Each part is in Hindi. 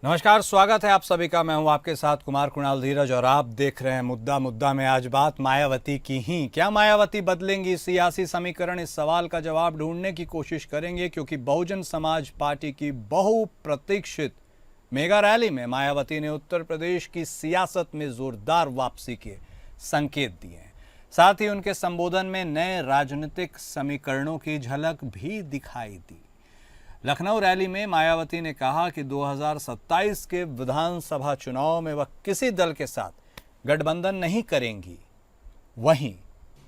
नमस्कार, स्वागत है आप सभी का। मैं हूं आपके साथ कुमार कुणाल धीरज और आप देख रहे हैं मुद्दा मुद्दा में। आज बात मायावती की ही। क्या मायावती बदलेंगी सियासी समीकरण? इस सवाल का जवाब ढूंढने की कोशिश करेंगे, क्योंकि बहुजन समाज पार्टी की बहुप्रतीक्षित मेगा रैली में मायावती ने उत्तर प्रदेश की सियासत में जोरदार वापसी के संकेत दिए हैं। साथ ही उनके संबोधन में नए राजनीतिक समीकरणों की झलक भी दिखाई दी। लखनऊ रैली में मायावती ने कहा कि 2027 के विधानसभा चुनाव में वह किसी दल के साथ गठबंधन नहीं करेंगी। वहीं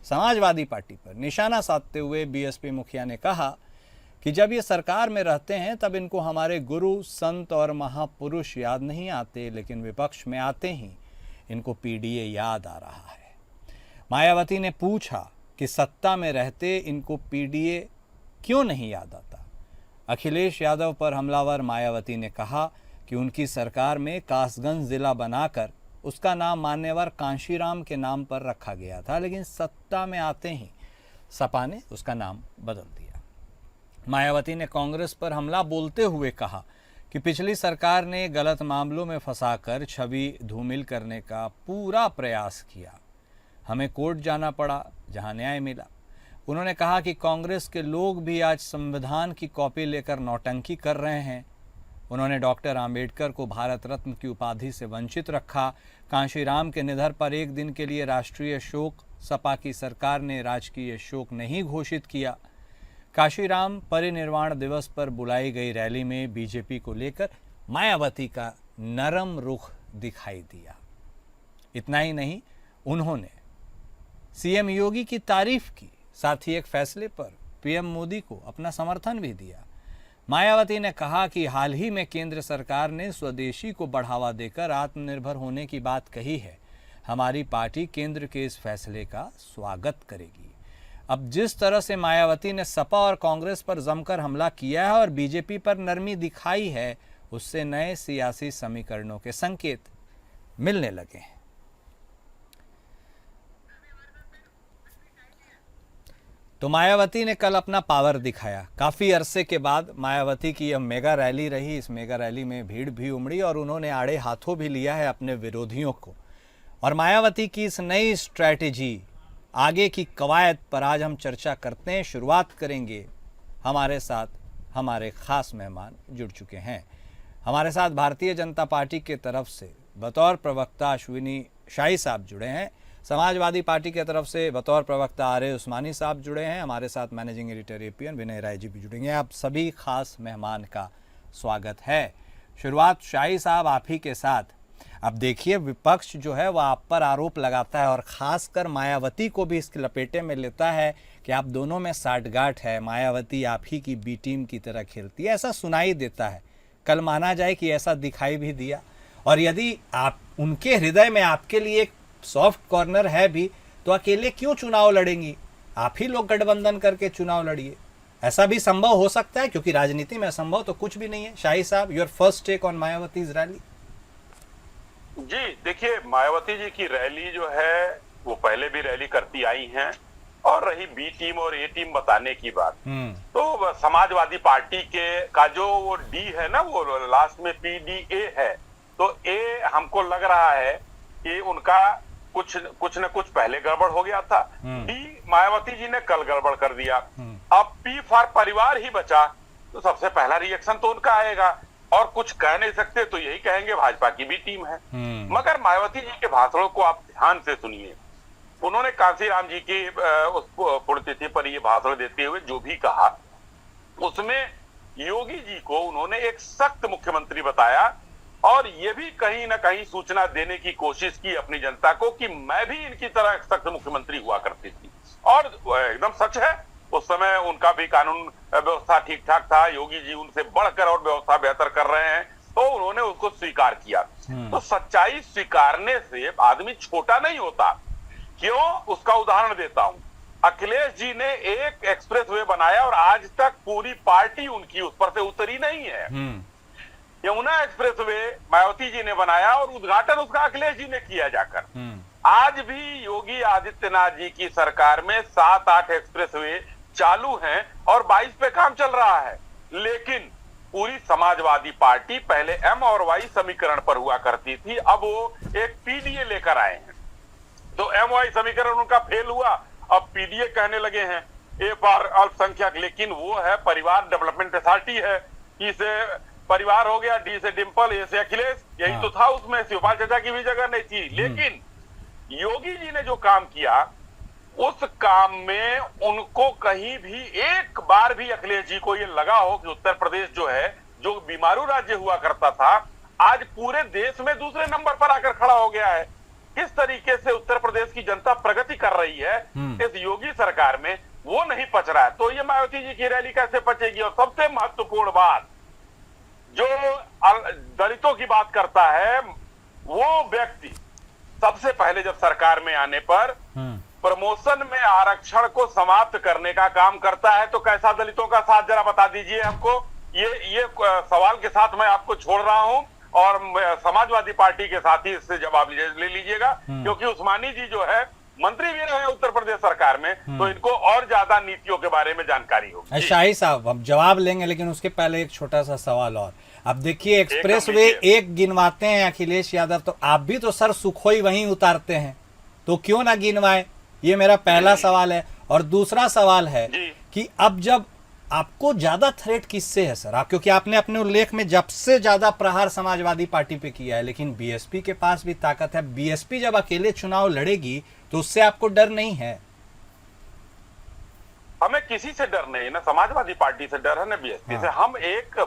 समाजवादी पार्टी पर निशाना साधते हुए बीएसपी मुखिया ने कहा कि जब ये सरकार में रहते हैं तब इनको हमारे गुरु, संत और महापुरुष याद नहीं आते, लेकिन विपक्ष में आते ही इनको पीडीए याद आ रहा है। मायावती ने पूछा कि सत्ता में रहते इनको पीडीए क्यों नहीं याद आता। अखिलेश यादव पर हमलावर मायावती ने कहा कि उनकी सरकार में कासगंज जिला बनाकर उसका नाम मान्यवर कांशीराम के नाम पर रखा गया था, लेकिन सत्ता में आते ही सपा ने उसका नाम बदल दिया। मायावती ने कांग्रेस पर हमला बोलते हुए कहा कि पिछली सरकार ने गलत मामलों में फंसाकर छवि धूमिल करने का पूरा प्रयास किया। हमें कोर्ट जाना पड़ा, जहां न्याय मिला। उन्होंने कहा कि कांग्रेस के लोग भी आज संविधान की कॉपी लेकर नौटंकी कर रहे हैं। उन्होंने डॉक्टर आंबेडकर को भारत रत्न की उपाधि से वंचित रखा। कांशीराम के निधन पर एक दिन के लिए राष्ट्रीय शोक सपा की सरकार ने राजकीय शोक नहीं घोषित किया। कांशीराम परिनिर्वाण दिवस पर बुलाई गई रैली में बीजेपी को लेकर मायावती का नरम रुख दिखाई दिया। इतना ही नहीं, उन्होंने सीएम योगी की तारीफ की, साथ ही एक फैसले पर पीएम मोदी को अपना समर्थन भी दिया। मायावती ने कहा कि हाल ही में केंद्र सरकार ने स्वदेशी को बढ़ावा देकर आत्मनिर्भर होने की बात कही है। हमारी पार्टी केंद्र के इस फैसले का स्वागत करेगी। अब जिस तरह से मायावती ने सपा और कांग्रेस पर जमकर हमला किया है और बीजेपी पर नरमी दिखाई है, उससे नए सियासी समीकरणों के संकेत मिलने लगे हैं। तो मायावती ने कल अपना पावर दिखाया। काफ़ी अरसे के बाद मायावती की यह मेगा रैली रही। इस मेगा रैली में भीड़ भी उमड़ी और उन्होंने आड़े हाथों भी लिया है अपने विरोधियों को। और मायावती की इस नई स्ट्रैटेजी, आगे की कवायद पर आज हम चर्चा करते हैं। शुरुआत करेंगे। हमारे साथ हमारे खास मेहमान जुड़ चुके हैं। हमारे साथ भारतीय जनता पार्टी के तरफ से बतौर प्रवक्ता अश्विनी शाही साहब जुड़े हैं। समाजवादी पार्टी की तरफ से बतौर प्रवक्ता आर्य उस्मानी साहब जुड़े हैं। हमारे साथ मैनेजिंग एडिटर एपीएन विनय राय जी भी जुड़ेंगे। आप सभी खास मेहमान का स्वागत है। शुरुआत शाही साहब आप ही के साथ। अब देखिए, विपक्ष जो है वह आप पर आरोप लगाता है और ख़ासकर मायावती को भी इसके लपेटे में लेता है कि आप दोनों में साठगांठ है। मायावती आप ही की बी टीम की तरह खेलती है, ऐसा सुनाई देता है। कल माना जाए कि ऐसा दिखाई भी दिया, और यदि आप उनके हृदय में आपके लिए एक सॉफ्ट कॉर्नर है भी, तो अकेले क्यों चुनाव लड़ेंगी? आप ही लोग गठबंधन करके चुनाव लड़िए। ऐसा भी संभव हो सकता है, क्योंकि राजनीति में असंभव तो कुछ भी नहीं है। शाही साहब, your first take on Mayawati's rally. जी देखिए, मायावती जी की रैली जो है वो पहले भी रैली करती आई हैं, और रही बी टीम और ए टीम बताने की बात, तो समाजवादी पार्टी के का जो वो डी है ना, वो लास्ट में पीडीए है, तो ए हमको लग रहा है कि उनका कुछ न कुछ पहले गड़बड़ हो गया था। डी मायावती जी ने कल गड़बड़ कर दिया। अब पी फॉर परिवार ही बचा, तो सबसे पहला रिएक्शन तो उनका आएगा, और कुछ कह नहीं सकते तो यही कहेंगे भाजपा की भी टीम है। मगर मायावती जी के भाषणों को आप ध्यान से सुनिए। उन्होंने कांशीराम जी की उस पुण्यतिथि पर ये भाषण देते हुए जो भी कहा, उसमें योगी जी को उन्होंने एक सख्त मुख्यमंत्री बताया, और ये भी कहीं ना कहीं सूचना देने की कोशिश की अपनी जनता को कि मैं भी इनकी तरह सख्त मुख्यमंत्री हुआ करती थी। और एकदम सच है, उस समय उनका भी कानून व्यवस्था ठीक ठाक था। योगी जी उनसे बढ़कर और व्यवस्था बेहतर कर रहे हैं, तो उन्होंने उसको स्वीकार किया। तो सच्चाई स्वीकारने से आदमी छोटा नहीं होता। क्यों? उसका उदाहरण देता हूं। अखिलेश जी ने एक एक्सप्रेसवे बनाया और आज तक पूरी पार्टी उनकी उस पर से उतरी नहीं है। यमुना एक्सप्रेसवे मायावती जी ने बनाया और उद्घाटन उसका अखिलेश जी ने किया जाकर। आज भी योगी आदित्यनाथ जी की सरकार में 7-8 एक्सप्रेसवे चालू हैं और 22 पे काम चल रहा है, लेकिन पूरी समाजवादी पार्टी पहले एम और वाई समीकरण पर हुआ करती थी, अब वो एक पीडीए लेकर आए हैं। तो एम वाई समीकरण उनका फेल हुआ, अब पीडीए कहने लगे हैं ए फॉर अल्पसंख्यक, लेकिन वो है परिवार डेवलपमेंट अथॉरिटी है। ई से परिवार हो गया, डी से डिंपल, ए से अखिलेश, यही तो था उसमें। शिवपाल चाचा की भी जगह नहीं थी। लेकिन योगी जी ने जो काम किया, उस काम में उनको कहीं भी एक बार भी अखिलेश जी को ये लगा हो कि उत्तर प्रदेश जो है, जो बीमारू राज्य हुआ करता था, आज पूरे देश में दूसरे नंबर पर आकर खड़ा हो गया है। किस तरीके से उत्तर प्रदेश की जनता प्रगति कर रही है इस योगी सरकार में, वो नहीं पच रहा है। तो ये मायावती जी की रैली कैसे पचेगी? और सबसे महत्वपूर्ण बात, जो दलितों की बात करता है, वो व्यक्ति सबसे पहले जब सरकार में आने पर प्रमोशन में आरक्षण को समाप्त करने का काम करता है, तो कैसा दलितों का साथ जरा बता दीजिए हमको। ये सवाल के साथ मैं आपको छोड़ रहा हूं और समाजवादी पार्टी के साथ ही इससे जवाब ले लीजिएगा, क्योंकि उस्मानी जी जो है मंत्री भी रहे हैं उत्तर प्रदेश सरकार में, तो इनको और ज्यादा नीतियों के बारे में जानकारी होगी। शाही साहब, हम जवाब लेंगे, लेकिन उसके पहले एक छोटा सा सवाल और। अब देखिए, एक्सप्रेस वे एक गिनवाते हैं अखिलेश यादव, तो आप भी तो सर सुखोई वहीं उतारते हैं, तो क्यों ना गिनवाए? ये मेरा पहला सवाल है। और दूसरा सवाल है कि अब जब आपको ज्यादा थ्रेट किससे है सर? आप, क्योंकि आपने अपने उल्लेख में जब से ज्यादा प्रहार समाजवादी पार्टी पे किया है, लेकिन बीएसपी के पास भी ताकत है। बीएसपी जब अकेले चुनाव लड़ेगी तो उससे आपको डर नहीं है? हमें किसी से डर नहीं, ना समाजवादी पार्टी से डर है, ना बीएसपी से। हम एक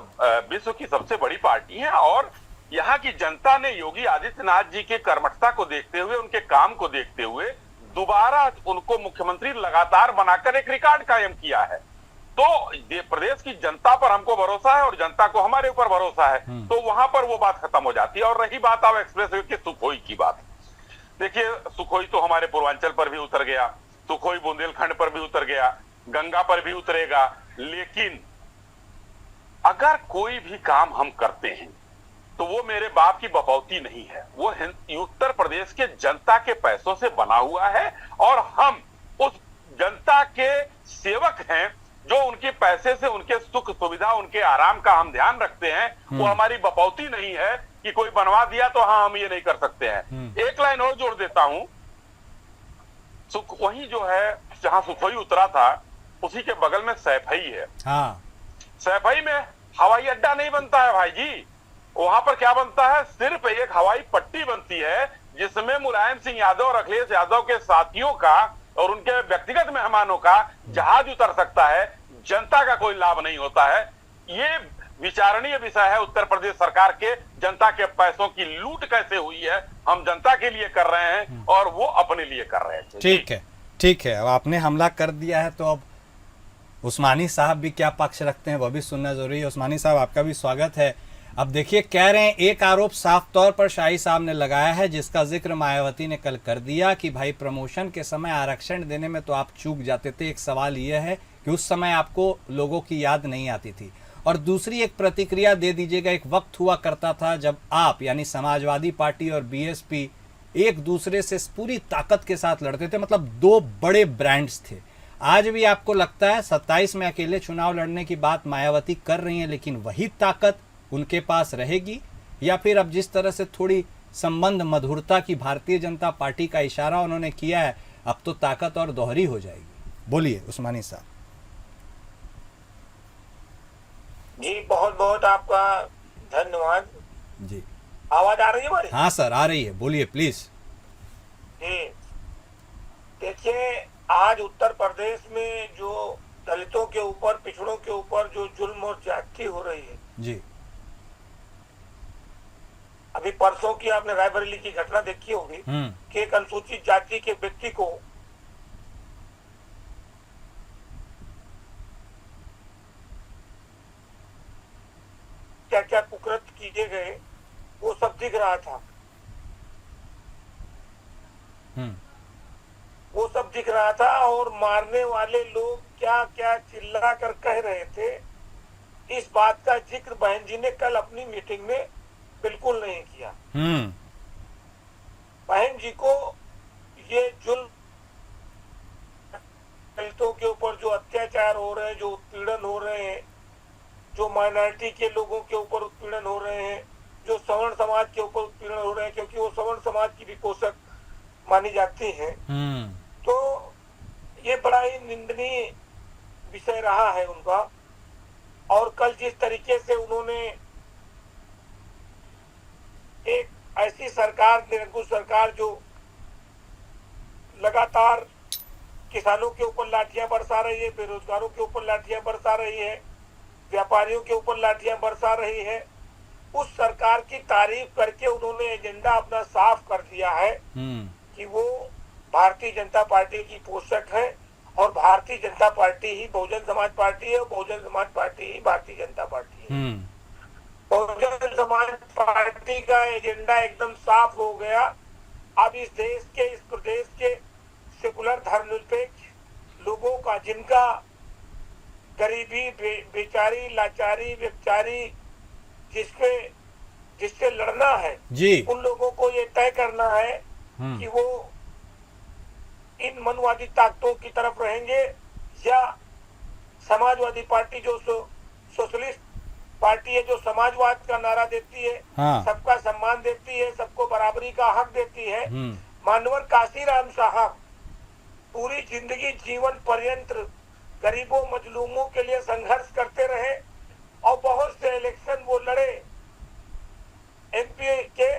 विश्व की सबसे बड़ी पार्टी है, और यहाँ की जनता ने योगी आदित्यनाथ जी के कर्मठता को देखते हुए, उनके काम को देखते हुए दोबारा उनको मुख्यमंत्री लगातार बनाकर एक रिकॉर्ड कायम किया है। तो प्रदेश की जनता पर हमको भरोसा है और जनता को हमारे ऊपर भरोसा है, तो वहां पर वो बात खत्म हो जाती है। और रही बात अब एक्सप्रेसवे के सुखोई की बात, देखिए सुखोई तो हमारे पूर्वांचल पर भी उतर गया, सुखोई बुंदेलखंड पर भी उतर गया, गंगा पर भी उतरेगा। लेकिन अगर कोई भी काम हम करते हैं तो वो मेरे बाप की बपौती नहीं है, वो उत्तर प्रदेश के जनता के पैसों से बना हुआ है, और हम उस जनता के सेवक हैं जो उनके पैसे से उनके सुख सुविधा, उनके आराम का हम ध्यान रखते हैं। वो हमारी बपौती नहीं है कि कोई बनवा दिया तो हाँ हम ये नहीं कर सकते हैं। एक लाइन और जोड़ देता हूं, वही जो है जहां सुखोई उतरा था, उसी के बगल में सैफई है। हाँ। सैफई में हवाई अड्डा नहीं बनता है भाई जी, वहां पर क्या बनता है? सिर्फ एक हवाई पट्टी बनती है, जिसमें मुलायम सिंह यादव और अखिलेश यादव के साथियों का और उनके व्यक्तिगत मेहमानों का जहाज उतर सकता है, जनता का कोई लाभ नहीं होता है। ये विचारणीय विषय है उत्तर प्रदेश सरकार के, जनता के पैसों की लूट कैसे हुई है। हम जनता के लिए कर रहे हैं और वो अपने लिए कर रहे हैं। ठीक है, ठीक है। अब आपने हमला कर दिया है, तो अब उस्मानी साहब भी क्या पक्ष रखते हैं वो भी सुनना जरूरी है। उस्मानी साहब, आपका भी स्वागत है। अब देखिए, कह रहे हैं, एक आरोप साफ तौर पर शाही साहब ने लगाया है, जिसका जिक्र मायावती ने कल कर दिया कि भाई प्रमोशन के समय आरक्षण देने में तो आप चूक जाते थे। एक सवाल यह है कि उस समय आपको लोगों की याद नहीं आती थी। और दूसरी एक प्रतिक्रिया दे दीजिएगा, एक वक्त हुआ करता था जब आप यानी समाजवादी पार्टी और बीएसपी एक दूसरे से पूरी ताकत के साथ लड़ते थे, मतलब दो बड़े ब्रांड्स थे। आज भी आपको लगता है 27 में अकेले चुनाव लड़ने की बात मायावती कर रही है, लेकिन वही ताकत उनके पास रहेगी? या फिर अब जिस तरह से थोड़ी संबंध मधुरता की भारतीय जनता पार्टी का इशारा उन्होंने किया है, अब तो ताकत और दोहरी हो जाएगी? बोलिए उस्मानी साहब। जी बहुत बहुत आपका धन्यवाद जी। आवाज आ रही है हमारी? हाँ सर, आ रही है, बोलिए प्लीज। जी देखिए, आज उत्तर प्रदेश में जो दलितों के ऊपर, पिछड़ों के ऊपर जो जुल्म और ज्यादती हो रही है जी, अभी परसों की आपने रायबरेली की घटना देखी होगी कि एक अनुसूचित जाति के व्यक्ति को क्या क्या कुकृत किए गए, वो सब दिख रहा था। वो सब दिख रहा था, और मारने वाले लोग क्या क्या चिल्ला कर कह रहे थे, इस बात का जिक्र बहन जी ने कल अपनी मीटिंग में बिल्कुल नहीं किया। बहन जी को ये जुल्म, दलितों के ऊपर जो अत्याचार हो रहे हैं, जो उत्पीड़न हो रहे हैं, जो माइनॉरिटी के लोगों के ऊपर उत्पीड़न हो रहे हैं, जो सवर्ण समाज के ऊपर उत्पीड़न हो रहे हैं, क्योंकि वो सवर्ण समाज की भी पोषक मानी जाती है। तो ये बड़ा ही निंदनीय विषय रहा है उनका। और कल जिस तरीके से उन्होंने एक ऐसी सरकार, निरंकुश सरकार, जो लगातार किसानों के ऊपर लाठियां बरसा रही है, बेरोजगारों के ऊपर लाठियां बरसा रही है, व्यापारियों के ऊपर लाठियां बरसा रही है, उस सरकार की तारीफ करके उन्होंने एजेंडा अपना साफ कर दिया है कि वो भारतीय जनता पार्टी की पोषक है और भारतीय जनता पार्टी ही बहुजन समाज पार्टी है और बहुजन समाज पार्टी ही भारतीय जनता पार्टी है। बहुजन समाज पार्टी का एजेंडा एकदम साफ हो गया। अब इस देश के, इस प्रदेश के सेकुलर धर्मनिरपेक्ष लोगों का, जिनका गरीबी, बेचारी, लाचारी, व्यभिचारी जिससे लड़ना है जी, उन लोगों को ये तय करना है कि वो इन मनवादी ताकतों की तरफ रहेंगे या समाजवादी पार्टी, जो सोशलिस्ट पार्टी है, जो समाजवाद का नारा देती है, सबका सम्मान देती है, सबको बराबरी का हक देती है। मानवर काशीराम साहब पूरी जिंदगी, जीवन पर्यंत गरीबों, मजलूमों के लिए संघर्ष करते रहे और बहुत से इलेक्शन वो लड़े एमपी के,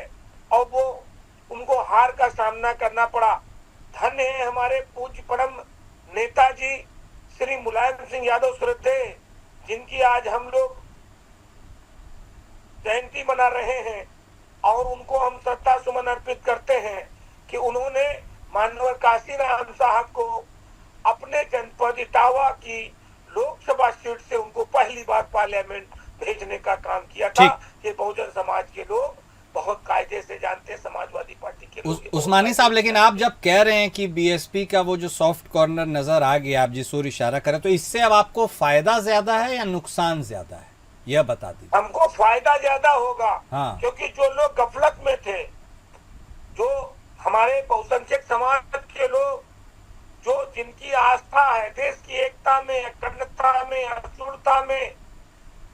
और वो उनको हार का सामना करना पड़ा। धन्य है हमारे पूज्य परम नेताजी श्री मुलायम सिंह यादव श्रद्धेय, जिनकी आज हम लोग जयंती मना रहे हैं और उनको हम श्रद्धा सुमन अर्पित करते हैं कि उन्होंने मानवर काशीराम साहब को अपने जनपद इटावा की लोकसभा सीट से उनको पहली बार पार्लियामेंट भेजने का काम किया था। ये बहुजन समाज के लोग बहुत कायदे से जानते हैं, समाजवादी पार्टी के लोग। उस्मानी साहब, लेकिन आप जब कह रहे हैं कि बीएसपी का वो जो सॉफ्ट कॉर्नर नजर आ गया, आप जिस ओर इशारा करें, तो इससे अब आपको फायदा ज्यादा है या नुकसान ज्यादा है, यह बता दीजिए। हमको फायदा ज्यादा होगा। हाँ। क्योंकि जो लोग गफलत में थे, जो हमारे बहुसंख्यक समाज के लोग, जो जिनकी आस्था है देश की एकता में, अखंडता में, अखंडता में,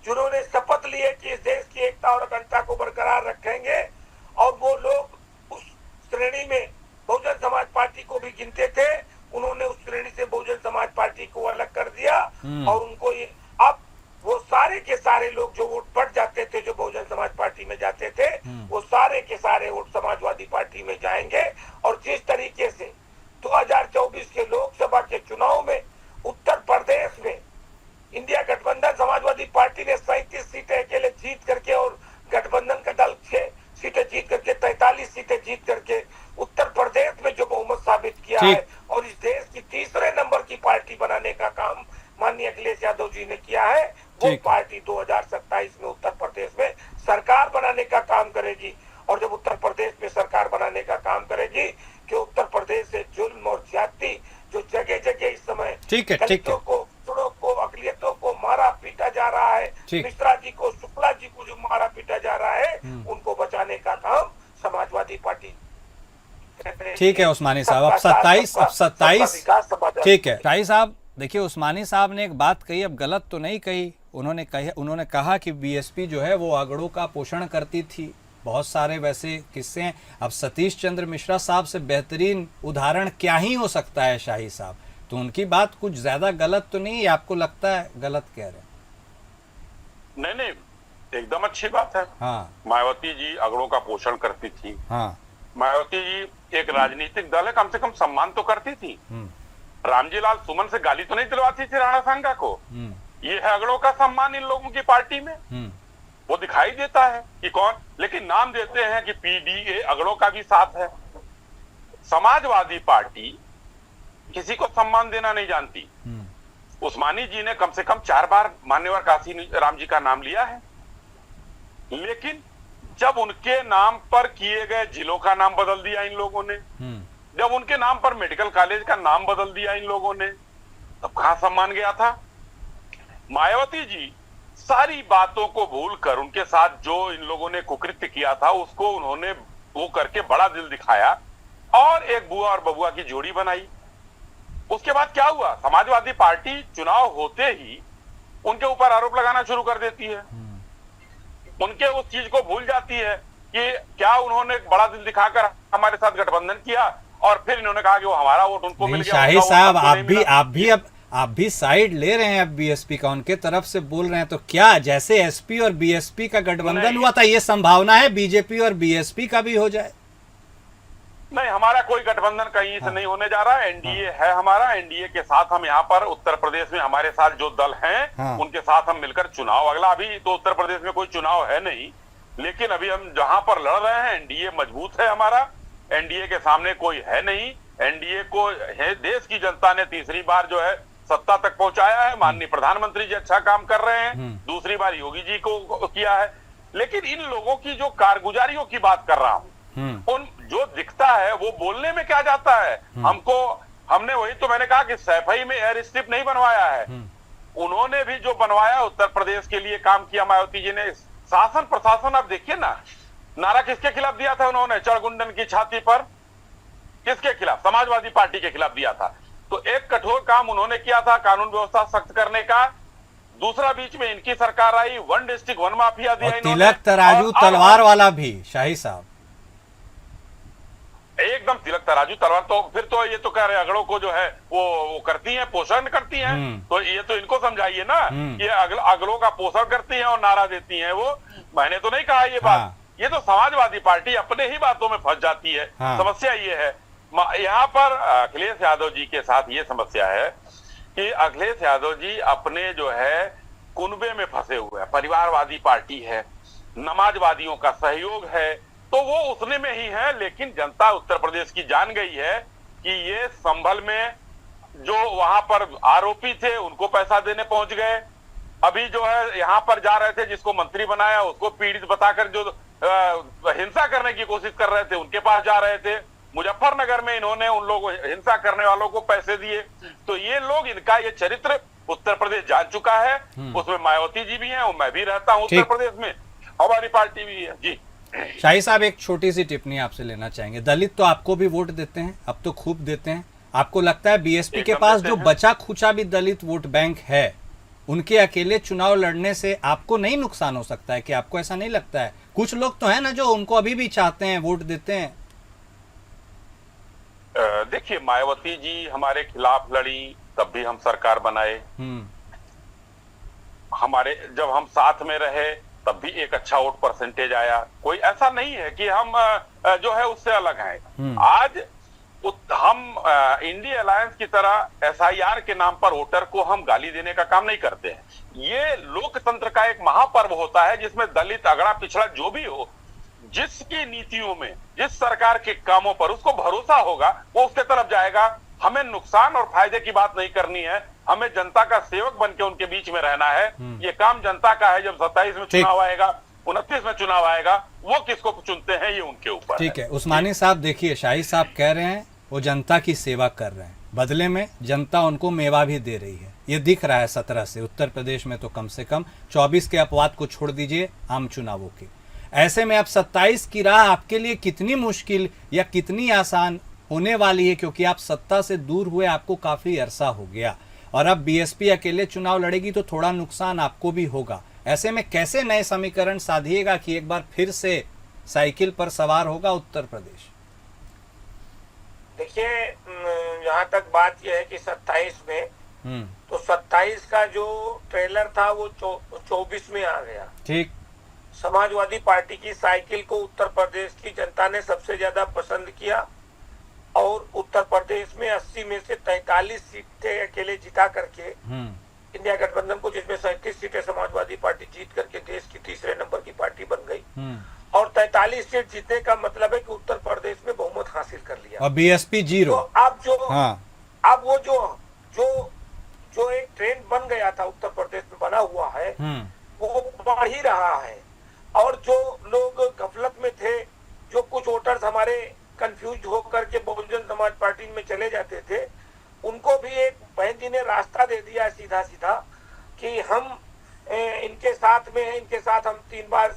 जिन्होंने शपथ लिए कि इस देश की एकता और अखंडता को बरकरार रखेंगे, और वो लोग उस श्रेणी में बहुजन समाज पार्टी को भी गिनते थे, उन्होंने उस श्रेणी से बहुजन समाज पार्टी को अलग कर दिया। और उनको ये, अब वो सारे के सारे लोग जो वोट बढ़ जाते थे, जो बहुजन समाज पार्टी में जाते थे, वो सारे के सारे वोट समाजवादी पार्टी में जाएंगे। और जिस तरीके से 2024 के लोकसभा के चुनाव में उत्तर प्रदेश में इंडिया गठबंधन समाजवादी पार्टी ने 37 सीटें अकेले जीत करके, और गठबंधन का दल 6 सीटें जीत करके, 43 सीटें जीत करके उत्तर प्रदेश में जो बहुमत साबित किया है, और इस देश की तीसरे नंबर की पार्टी बनाने का काम माननीय अखिलेश यादव जी ने किया है। वो पार्टी 2027 में उत्तर प्रदेश में सरकार बनाने का काम करेगी। और जब उत्तर प्रदेश में सरकार बनाने का काम करेगी, कि उत्तर प्रदेश से जुल्म और ज्यादती जो जगह जगह इस समय दलितों को, अकलियतों को मारा पीटा जा रहा है, मिश्रा जी को, शुक्ला जी को जो मारा पीटा जा रहा है, उनको बचाने का काम समाजवादी पार्टी। ठीक है उस्मानी साहब, अब 27 ठीक है। शाही साहब देखिए, उस्मानी साहब ने एक बात कही, अब गलत तो नहीं कही, उन्होंने कहा कि बीएसपी जो है वो आगड़ों का पोषण करती थी। बहुत सारे वैसे किस्से हैं। अब सतीश चंद्र मिश्रा साहब से बेहतरीन उदाहरण क्या ही हो सकता है शाही साहब, तो उनकी बात कुछ ज्यादा गलत तो नहीं है, आपको लगता है गलत कह रहे हैं? नहीं, एकदम अच्छी बात है। हाँ। मायावती जी अगड़ों का पोषण करती थी। हाँ। मायावती जी एक राजनीतिक दल है, कम से कम सम्मान तो करती थी। रामजी लाल सुमन से गाली तो नहीं दिलवाती थी राणा सांगा को। ये है अगड़ों का सम्मान इन लोगों की पार्टी में। वो दिखाई देता है कि कौन, लेकिन नाम देते हैं कि पीडीए अगड़ों का भी साथ है। समाजवादी पार्टी किसी को सम्मान देना नहीं जानती। उस्मानी जी ने कम से कम 4 बार मान्यवर काशी राम जी का नाम लिया है, लेकिन जब उनके नाम पर किए गए जिलों का नाम बदल दिया इन लोगों ने, जब उनके नाम पर मेडिकल कॉलेज का नाम बदल दिया इन लोगों ने, तब कहां सम्मान गया था? मायावती जी सारी बातों को भूलकर उनके साथ जो इन लोगों ने कुकृत्य किया था उसको उन्होंने वो करके बड़ा दिल दिखाया और एक बुआ और बबुआ की जोड़ी बनाई। उसके बाद क्या हुआ? समाजवादी पार्टी चुनाव होते ही उनके ऊपर आरोप लगाना शुरू कर देती है, उनके उस चीज को भूल जाती है कि क्या उन्होंने बड़ा दिल दिखाकर हमारे साथ गठबंधन किया और फिर इन्होंने कहा कि वो हमारा वोट उनको मिल गया। शाही साहब, आप भी साइड ले रहे हैं अब बीएसपी का, उनके तरफ से बोल रहे हैं, तो क्या जैसे एसपी और बीएसपी का गठबंधन हुआ था, ये संभावना है बीजेपी और बीएसपी का भी हो जाए? नहीं, हमारा कोई गठबंधन कहीं से नहीं होने जा रहा है। एनडीए है हमारा, एनडीए के साथ हम यहाँ पर उत्तर प्रदेश में हमारे साथ जो दल हैं उनके साथ हम मिलकर चुनाव, अगला अभी तो उत्तर प्रदेश में कोई चुनाव है नहीं, लेकिन अभी हम जहां पर लड़ रहे हैं एनडीए मजबूत है हमारा, एनडीए के सामने कोई है नहीं। एनडीए को है, देश की जनता ने तीसरी बार जो है सत्ता तक पहुंचाया है, माननीय प्रधानमंत्री जी अच्छा काम कर रहे हैं, दूसरी बार योगी जी को किया है, लेकिन इन लोगों की जो कारगुजारियों की बात कर रहा हूं, उन जो दिखता है वो बोलने में क्या जाता है। हमने वही तो मैंने कहा कि सैफई में एयर स्ट्रिप नहीं बनवाया है, उन्होंने भी जो बनवाया उत्तर प्रदेश के लिए काम किया मायावती जी ने। शासन प्रशासन आप देखिए ना, नारा किसके खिलाफ दिया था उन्होंने, चढ़गुंडन की छाती पर, किसके खिलाफ? समाजवादी पार्टी के खिलाफ दिया था। तो एक कठोर काम उन्होंने किया था कानून व्यवस्था सख्त करने का, दूसरा बीच में इनकी सरकार आई, वन डिस्ट्रिक्ट वन माफिया दिया, तिलक तराजू तलवार वाला भी शाही साहब, एकदम तिलक तराजू तलवार। तो फिर तो ये तो कह रहे अगड़ों को जो है वो करती हैं, पोषण करती हैं, तो ये तो इनको समझाइए ना कि अगड़ों का पोषण करती हैं और नारा देती हैं। वो मैंने तो नहीं कहा ये बात, ये तो समाजवादी पार्टी अपने ही बातों में फंस जाती है। समस्या ये है यहाँ पर अखिलेश यादव जी के साथ, ये समस्या है कि अखिलेश यादव जी अपने जो है कुनबे में फंसे हुए हैं, परिवारवादी पार्टी है, नमाजवादियों का सहयोग है, तो वो उतने में ही है। लेकिन जनता उत्तर प्रदेश की जान गई है कि ये संभल में जो वहां पर आरोपी थे उनको पैसा देने पहुंच गए, अभी जो है यहाँ पर जा रहे थे जिसको मंत्री बनाया उसको पीड़ित बताकर जो हिंसा करने की कोशिश कर रहे थे उनके पास जा रहे थे। मुजफ्फरनगर में इन्होंने उन लोगों हिंसा करने वालों को पैसे दिए। तो ये लोग, इनका ये चरित्र उत्तर प्रदेश जान चुका है, उसमें मायावती जी भी हैं और मैं भी रहता हूं उत्तर प्रदेश में, हमारी पार्टी भी है। जी शाही साहब, एक छोटी सी टिप्पणी आपसे लेना चाहेंगे। दलित तो आपको भी वोट देते हैं, अब तो खूब देते हैं, आपको लगता है बीएसपी के पास जो बचा खुचा भी दलित वोट बैंक है, उनके अकेले चुनाव लड़ने से आपको नहीं नुकसान हो सकता है? कि आपको ऐसा नहीं लगता है? कुछ लोग तो है ना जो उनको अभी भी चाहते हैं, वोट देते हैं। देखिए, मायावती जी हमारे खिलाफ लड़ी तब भी हम सरकार बनाए, हमारे जब हम साथ में रहे तब भी एक अच्छा वोट परसेंटेज आया। कोई ऐसा नहीं है कि हम जो है उससे अलग हैं। आज हम इंडिया अलायंस की तरह एसआईआर के नाम पर वोटर को हम गाली देने का काम नहीं करते हैं। ये लोकतंत्र का एक महापर्व होता है जिसमें दलित अगड़ा पिछड़ा जो भी हो, जिसकी नीतियों में, जिस सरकार के कामों पर उसको भरोसा होगा वो उसके तरफ जाएगा। हमें नुकसान और फायदे की बात नहीं करनी है, हमें जनता का सेवक बन के उनके बीच में रहना है। ये काम जनता का है। जब 27 में चुनाव आएगा, 29 में चुनाव आएगा, वो किसको चुनते हैं ये उनके ऊपर। ठीक है उस्मानी साहब, देखिए शाही साहब कह रहे हैं वो जनता की सेवा कर रहे हैं, बदले में जनता उनको मेवा भी दे रही है। ये दिख रहा है 17 से, उत्तर प्रदेश में तो कम से कम 24 के अपवाद को छोड़ दीजिए आम चुनावों की। ऐसे में अब 27 की राह आपके लिए कितनी मुश्किल या कितनी आसान होने वाली है? क्योंकि आप सत्ता से दूर हुए आपको काफी अरसा हो गया और अब बीएसपी अकेले चुनाव लड़ेगी तो थोड़ा नुकसान आपको भी होगा। ऐसे में कैसे नए समीकरण साधिएगा कि एक बार फिर से साइकिल पर सवार होगा उत्तर प्रदेश? देखिए, यहाँ तक बात यह है कि 27 में तो 27 का जो ट्रेलर था वो 24 में आ गया। ठीक, समाजवादी पार्टी की साइकिल को उत्तर प्रदेश की जनता ने सबसे ज्यादा पसंद किया और उत्तर प्रदेश में 80 में से 43 सीटें अकेले जिता करके इंडिया गठबंधन को, जिसमें 37 सीटें समाजवादी पार्टी जीत करके देश की तीसरे नंबर की पार्टी बन गई। और 43 सीट जीतने का मतलब है कि उत्तर प्रदेश में बहुमत हासिल कर लिया और बीएसपी 0। तो अब वो जो एक ट्रेंड बन गया था उत्तर प्रदेश में बना हुआ है वो बढ़ ही रहा है। और जो लोग गफलत में थे, जो कुछ वोटर्स हमारे कंफ्यूज होकर के बहुजन समाज पार्टी में चले जाते थे, उनको भी एक बहन जी ने रास्ता दे दिया सीधा सीधा कि हम इनके साथ में हैं, इनके साथ हम 3 बार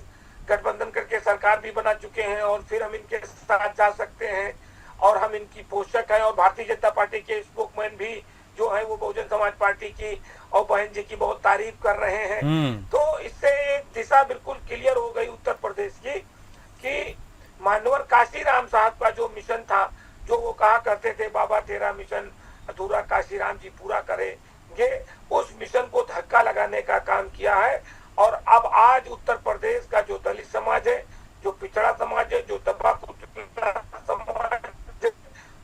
गठबंधन करके सरकार भी बना चुके हैं और फिर हम इनके साथ जा सकते हैं और हम इनकी पोषक है। और भारतीय जनता पार्टी के स्पोकमैन भी जो है वो बहुजन समाज समाज पार्टी की और बहन जी की बहुत तारीफ कर रहे हैं। तो इससे एक दिशा बिल्कुल क्लियर हो गई उत्तर प्रदेश की कि मानवर काशीराम साहब का जो मिशन था, जो वो कहा करते थे बाबा तेरा मिशन अधूरा काशीराम जी पूरा करेंगे, उस मिशन को धक्का लगाने का काम किया है। और अब आज उत्तर प्रदेश का जो दलित समाज है, जो पिछड़ा समाज है, जो दबा कुचला समाज है,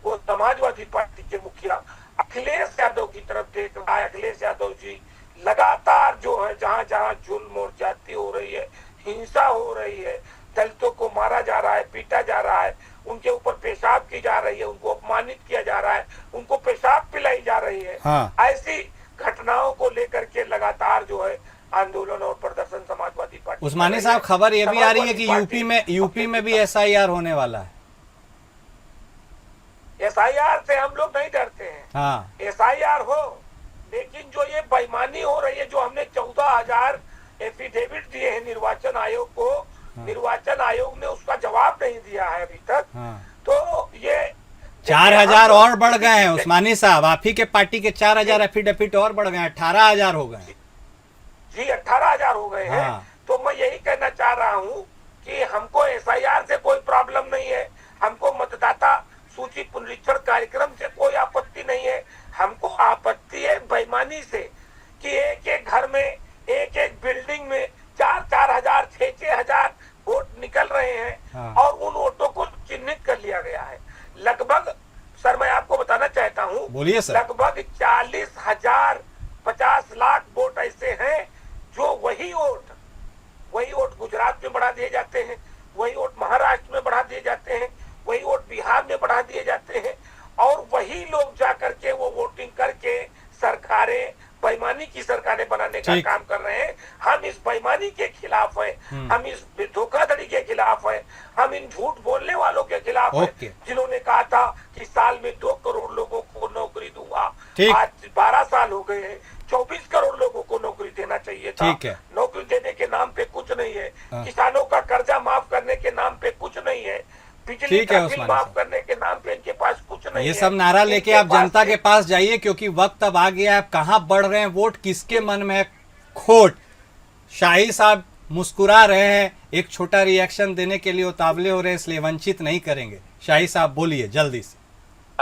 वो समाजवादी पार्टी के मुखिया अखिलेश यादव की तरफ देख रहा है। अखिलेश यादव जी लगातार जो है जहां जहां जुल्म और ज्यादती हो रही है, हिंसा हो रही है, दलितों को मारा जा रहा है, पीटा जा रहा है, उनके ऊपर पेशाब की जा रही है, उनको अपमानित किया जा रहा है, उनको पेशाब पिलाई जा रही है। ऐसी घटनाओं को लेकर के लगातार जो है आंदोलन और प्रदर्शन समाजवादी पार्टी। उस्मानी साहब, खबर ये भी आ रही है कि यूपी में भी SIR होने वाला है। SIR से हम लोग नहीं डरते हैं। SIR हो, लेकिन जो ये बेईमानी हो रही है, जो हमने 14,000 एफिडेविट दिए हैं निर्वाचन आयोग को, निर्वाचन आयोग ने उसका जवाब नहीं दिया है अभी तक। तो ये 4,000 और बढ़ गए हैं उस्मानी साहब, आप ही के पार्टी के 4,000 एफिडेविट और बढ़ गए हैं, 18,000 हो गए जी, 18,000 हो गए हैं। तो मैं यही कहना चाह रहा हूँ कि हमको SIR से कोई प्रॉब्लम नहीं है, हमको मतदाता सूची पुनरीक्षण कार्यक्रम से कोई आपत्ति नहीं है। हमको आपत्ति है बेईमानी से कि एक एक घर में, एक एक बिल्डिंग में 4-4 हजार, 6-6 हजार वोट निकल रहे हैं और उन वोटों को चिन्हित कर लिया गया है। लगभग, सर मैं आपको बताना चाहता हूँ, बोलिए सर, लगभग 40,000, 50 लाख वोट ऐसे हैं जो वही वोट गुजरात में बढ़ा दिए जाते हैं, वही वोट महाराष्ट्र में बढ़ा दिए जाते हैं, वही वोट बिहार में बढ़ा दिए जाते हैं, और वही लोग जा करके वो वोटिंग करके सरकारें, बेईमानी की सरकारें बनाने का काम कर रहे हैं। हम इस बेईमानी के खिलाफ हैं, हम इस धोखाधड़ी के खिलाफ हैं, हम इन झूठ बोलने वालों के खिलाफ हैं, जिन्होंने कहा था कि साल में 2 करोड़ लोगों को नौकरी दूंगा। आज 12 साल हो गए हैं, 24 करोड़ लोगों को नौकरी देना चाहिए था। नौकरी देने के नाम पे कुछ नहीं है, किसानों का कर्जा माफ करने के नाम पे कुछ नहीं है, बिजली का बिल माफ करने के नाम पे इनके पास कुछ नहीं है। ये सब नारा लेके आप जनता के पास जाइए, क्योंकि वक्त अब आ गया है। कहाँ बढ़ रहे हैं वोट, किसके मन में है खोट। शाही साहब मुस्कुरा रहे हैं, एक छोटा रिएक्शन देने के लिए उतावले हो रहे हैं, इसलिए वंचित नहीं करेंगे। शाही साहब बोलिए जल्दी से।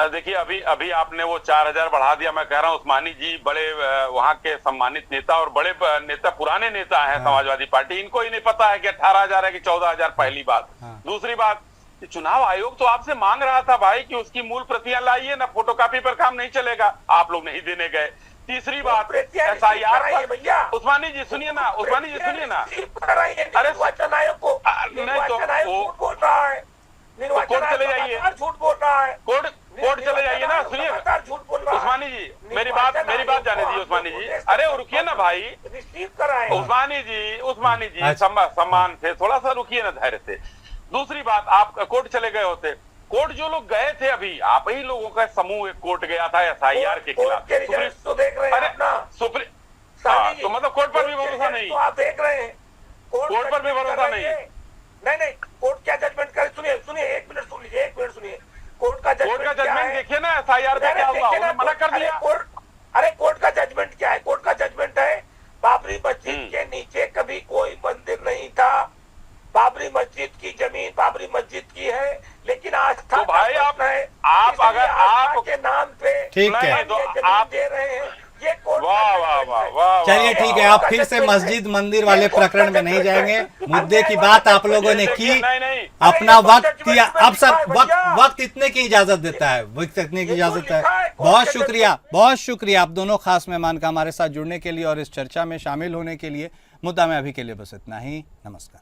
देखिए, अभी आपने वो 4,000 बढ़ा दिया। मैं कह रहा हूँ उस्मानी जी बड़े वहाँ के सम्मानित नेता और बड़े नेता, पुराने नेता हैं समाजवादी पार्टी, इनको ही नहीं पता है कि 18,000 है कि 14,000। पहली बात। दूसरी बात, चुनाव आयोग तो आपसे मांग रहा था भाई कि उसकी मूल प्रतियां लाइए ना, फोटोकॉपी पर काम नहीं चलेगा, आप लोग नहीं देने गए। तीसरी बात, SIR भैया, उस्मानी जी सुनिए ना, उस्मानी जी सुनिए ना, अरे निर्वाचन आयोग को, निर्वाचन आयोग झूठ बोल रहा है, कोर्ट चले जाइए, झूठ बोल रहा है, कोर्ट चले जाइए ना। सुनिए उस्मानी जी, मेरी बात जाने दीजिए उस्मानी जी। अरे रुकिए ना भाई, रिसीव कराए उस्मानी जी सम्मान से थोड़ा सा रुकिए ना, धैर्य से। दूसरी बात, आप कोर्ट चले गए होते, कोर्ट जो लोग गए थे, अभी आप ही लोगों का समूह एक कोर्ट गया था SIR के खिलाफ, तो देख रहे हैं ना, तो मतलब कोर्ट पर भी भरोसा नहीं, आप देख रहे हैं, कोर्ट पर भी भरोसा नहीं। नहीं, कोर्ट क्या जजमेंट करे, सुनिए 1 मिनट सुन लीजिए, 1 मिनट सुनिए। कोर्ट का जजमेंट देखिए ना, SIR पे क्या हुआ, उन्होंने मना कर दिया। अरे कोर्ट का जजमेंट क्या है? कोर्ट का जजमेंट है बाबरी मस्जिद के नीचे कभी कोई मंदिर नहीं था, बाबरी मस्जिद की जमीन बाबरी मस्जिद की है, लेकिन आस्था तो भाई आप अगर आप के नाम पे ठीक है तो आप दे रहे हैं, ये वाह। चलिए ठीक है, आप फिर से मस्जिद मंदिर वाले प्रकरण में नहीं जाएंगे। मुद्दे की बात आप लोगों ने की, अपना वक्त किया। अब सर वक्त इतने की इजाजत देता है, वक्त इतने की इजाजत है। बहुत शुक्रिया आप दोनों खास मेहमान का हमारे साथ जुड़ने के लिए और इस चर्चा में शामिल होने के लिए। मुद्दा में अभी के लिए बस इतना ही। नमस्कार।